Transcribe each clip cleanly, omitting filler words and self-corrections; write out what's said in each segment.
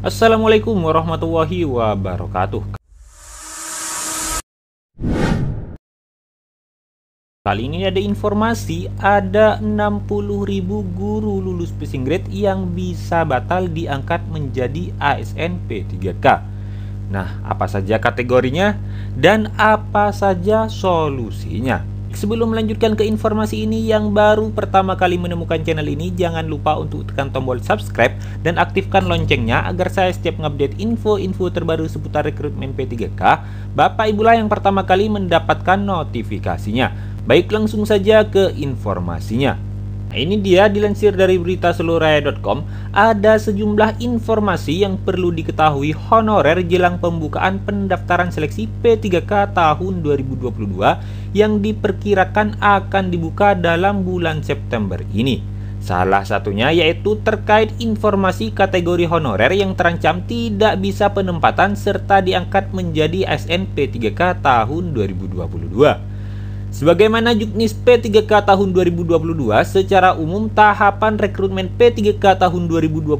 Assalamualaikum warahmatullahi wabarakatuh. Kali ini ada informasi ada 60.000 guru lulus passing grade yang bisa batal diangkat menjadi ASN P3K. Nah, apa saja kategorinya dan apa saja solusinya? Sebelum melanjutkan ke informasi ini, yang baru pertama kali menemukan channel ini, jangan lupa untuk tekan tombol subscribe dan aktifkan loncengnya agar saya setiap mengupdate info-info terbaru seputar rekrutmen P3K, Bapak Ibulah yang pertama kali mendapatkan notifikasinya. Baik, langsung saja ke informasinya. Nah, ini dia dilansir dari berita seluraya.com, ada sejumlah informasi yang perlu diketahui honorer jelang pembukaan pendaftaran seleksi P3K tahun 2022 yang diperkirakan akan dibuka dalam bulan September ini. Salah satunya yaitu terkait informasi kategori honorer yang terancam tidak bisa penempatan serta diangkat menjadi ASN P3K tahun 2022. Sebagaimana Juknis P3K tahun 2022, secara umum tahapan rekrutmen P3K tahun 2022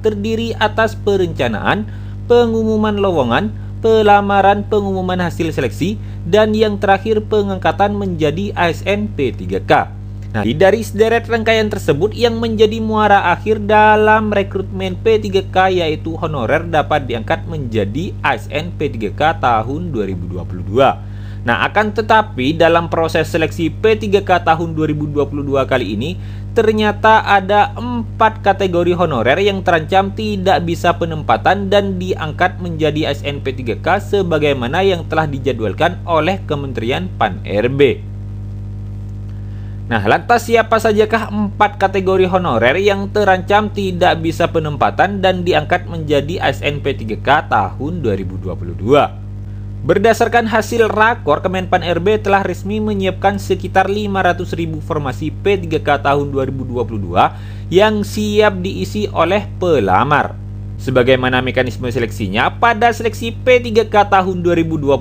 terdiri atas perencanaan, pengumuman lowongan, pelamaran, pengumuman hasil seleksi, dan yang terakhir pengangkatan menjadi ASN P3K. Nah, dari sederet rangkaian tersebut yang menjadi muara akhir dalam rekrutmen P3K yaitu honorer dapat diangkat menjadi ASN P3K tahun 2022. Nah, akan tetapi dalam proses seleksi P3K tahun 2022 kali ini ternyata ada 4 kategori honorer yang terancam tidak bisa penempatan dan diangkat menjadi ASN P3K sebagaimana yang telah dijadwalkan oleh Kementerian Pan-RB. Nah, lantas siapa sajakah 4 kategori honorer yang terancam tidak bisa penempatan dan diangkat menjadi ASN P3K tahun 2022? Berdasarkan hasil rakor, Kemenpan RB telah resmi menyiapkan sekitar 500.000 formasi P3K tahun 2022 yang siap diisi oleh pelamar. Sebagaimana mekanisme seleksinya, pada seleksi P3K tahun 2022,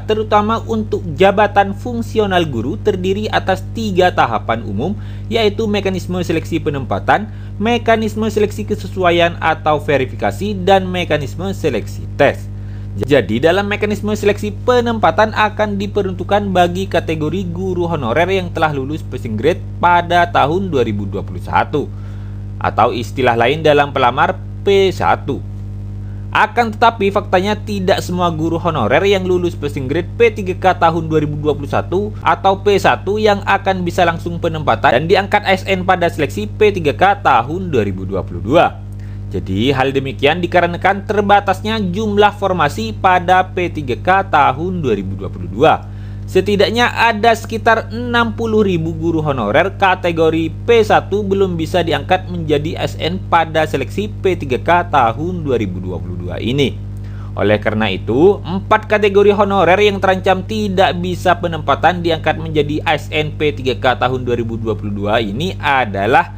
terutama untuk jabatan fungsional guru terdiri atas 3 tahapan umum, yaitu mekanisme seleksi penempatan, mekanisme seleksi kesesuaian atau verifikasi, dan mekanisme seleksi tes. Jadi dalam mekanisme seleksi penempatan akan diperuntukkan bagi kategori guru honorer yang telah lulus passing grade pada tahun 2021 atau istilah lain dalam pelamar P1. Akan tetapi faktanya tidak semua guru honorer yang lulus passing grade P3K tahun 2021 atau P1 yang akan bisa langsung penempatan dan diangkat ASN pada seleksi P3K tahun 2022. Jadi hal demikian dikarenakan terbatasnya jumlah formasi pada P3K tahun 2022. Setidaknya ada sekitar 60.000 guru honorer kategori P1 belum bisa diangkat menjadi ASN pada seleksi P3K tahun 2022 ini. Oleh karena itu, 4 kategori honorer yang terancam tidak bisa penempatan diangkat menjadi ASN P3K tahun 2022 ini adalah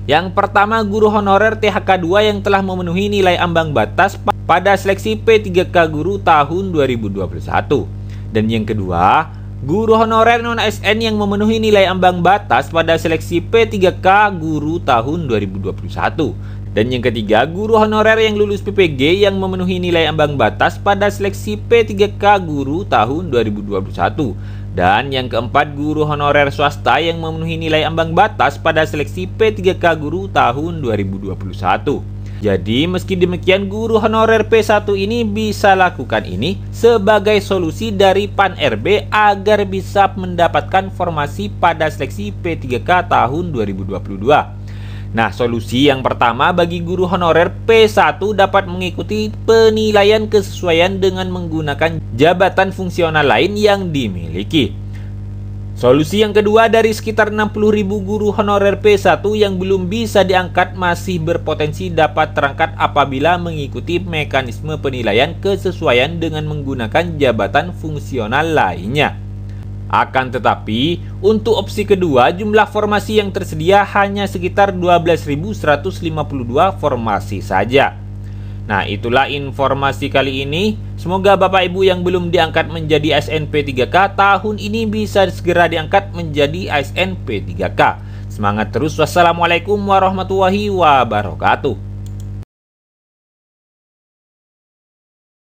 Yang pertama, guru honorer THK2 yang telah memenuhi nilai ambang batas pada seleksi P3K guru tahun 2021. Dan yang kedua, guru honorer non-ASN yang memenuhi nilai ambang batas pada seleksi P3K guru tahun 2021. Dan yang ketiga, guru honorer yang lulus PPG yang memenuhi nilai ambang batas pada seleksi P3K guru tahun 2021. Dan yang keempat, guru honorer swasta yang memenuhi nilai ambang batas pada seleksi P3K guru tahun 2021. Jadi meski demikian, guru honorer P1 ini bisa lakukan ini sebagai solusi dari Pan RB agar bisa mendapatkan formasi pada seleksi P3K tahun 2022. Nah, solusi yang pertama bagi guru honorer P1 dapat mengikuti penilaian kesesuaian dengan menggunakan jabatan fungsional lain yang dimiliki. Solusi yang kedua, dari sekitar 60.000 guru honorer P1 yang belum bisa diangkat masih berpotensi dapat terangkat apabila mengikuti mekanisme penilaian kesesuaian dengan menggunakan jabatan fungsional lainnya. Akan tetapi, untuk opsi kedua, jumlah formasi yang tersedia hanya sekitar 12.152 formasi saja. Nah, itulah informasi kali ini. Semoga Bapak Ibu yang belum diangkat menjadi ASN P3K tahun ini bisa segera diangkat menjadi ASN P3K. Semangat terus. Wassalamualaikum warahmatullahi wabarakatuh.